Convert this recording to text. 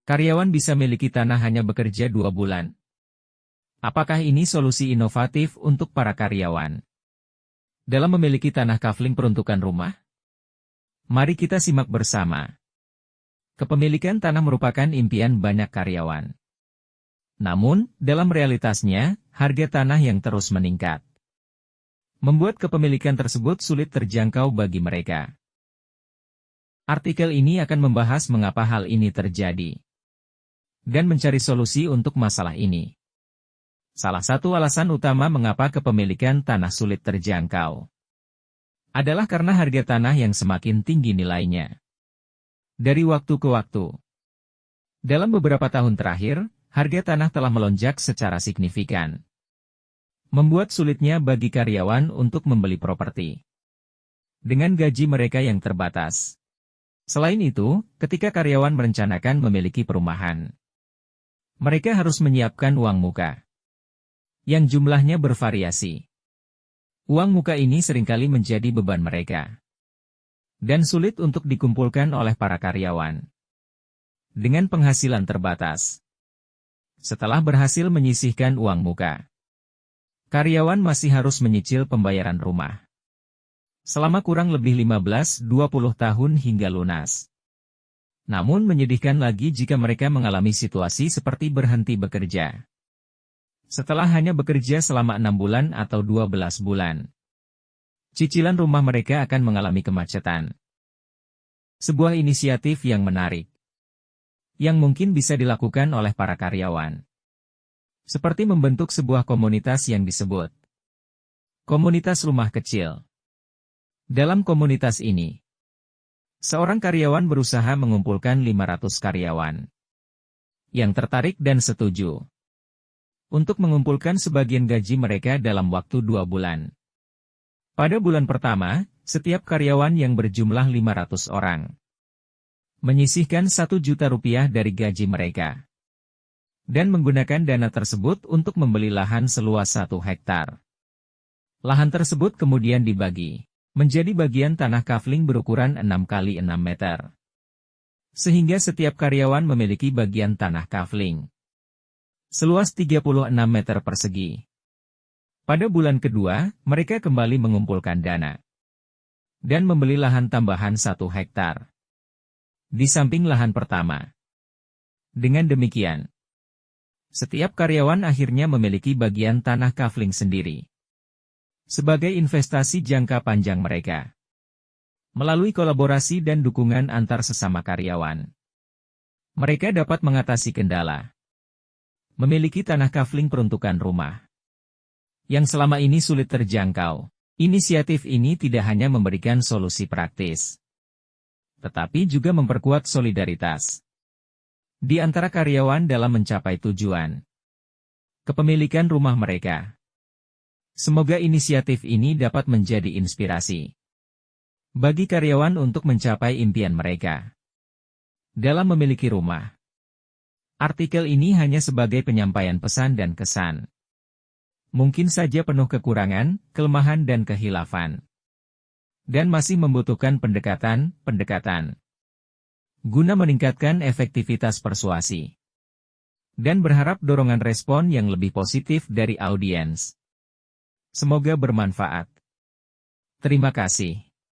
Karyawan bisa miliki tanah hanya bekerja 2 bulan. Apakah ini solusi inovatif untuk para karyawan dalam memiliki tanah kafling peruntukan rumah? Mari kita simak bersama. Kepemilikan tanah merupakan impian banyak karyawan. Namun, dalam realitasnya, harga tanah yang terus meningkat membuat kepemilikan tersebut sulit terjangkau bagi mereka. Artikel ini akan membahas mengapa hal ini terjadi dan mencari solusi untuk masalah ini. Salah satu alasan utama mengapa kepemilikan tanah sulit terjangkau adalah karena harga tanah yang semakin tinggi nilainya. Dari waktu ke waktu, dalam beberapa tahun terakhir, harga tanah telah melonjak secara signifikan, membuat sulitnya bagi karyawan untuk membeli properti dengan gaji mereka yang terbatas. Selain itu, ketika karyawan merencanakan memiliki perumahan, mereka harus menyiapkan uang muka yang jumlahnya bervariasi. Uang muka ini seringkali menjadi beban mereka dan sulit untuk dikumpulkan oleh para karyawan dengan penghasilan terbatas. Setelah berhasil menyisihkan uang muka, karyawan masih harus menyicil pembayaran rumah selama kurang lebih 15-20 tahun hingga lunas. Namun menyedihkan lagi jika mereka mengalami situasi seperti berhenti bekerja setelah hanya bekerja selama 6 bulan atau 12 bulan. Cicilan rumah mereka akan mengalami kemacetan. Sebuah inisiatif yang menarik, yang mungkin bisa dilakukan oleh para karyawan, seperti membentuk sebuah komunitas yang disebut komunitas rumah kecil. Dalam komunitas ini, seorang karyawan berusaha mengumpulkan 500 karyawan yang tertarik dan setuju untuk mengumpulkan sebagian gaji mereka dalam waktu 2 bulan. Pada bulan pertama, setiap karyawan yang berjumlah 500 orang menyisihkan 1 juta rupiah dari gaji mereka dan menggunakan dana tersebut untuk membeli lahan seluas 1 hektar. Lahan tersebut kemudian dibagi menjadi bagian tanah kafling berukuran 6 x 6 meter. Sehingga setiap karyawan memiliki bagian tanah kafling seluas 36 meter persegi. Pada bulan kedua, mereka kembali mengumpulkan dana dan membeli lahan tambahan 1 hektar di samping lahan pertama. Dengan demikian, setiap karyawan akhirnya memiliki bagian tanah kafling sendiri sebagai investasi jangka panjang mereka. Melalui kolaborasi dan dukungan antar sesama karyawan, mereka dapat mengatasi kendala memiliki tanah kafling peruntukan rumah yang selama ini sulit terjangkau. Inisiatif ini tidak hanya memberikan solusi praktis, tetapi juga memperkuat solidaritas di antara karyawan dalam mencapai tujuan kepemilikan rumah mereka. Semoga inisiatif ini dapat menjadi inspirasi bagi karyawan untuk mencapai impian mereka dalam memiliki rumah. Artikel ini hanya sebagai penyampaian pesan dan kesan. Mungkin saja penuh kekurangan, kelemahan dan kehilafan, dan masih membutuhkan pendekatan guna meningkatkan efektivitas persuasi, dan berharap dorongan respon yang lebih positif dari audiens. Semoga bermanfaat. Terima kasih.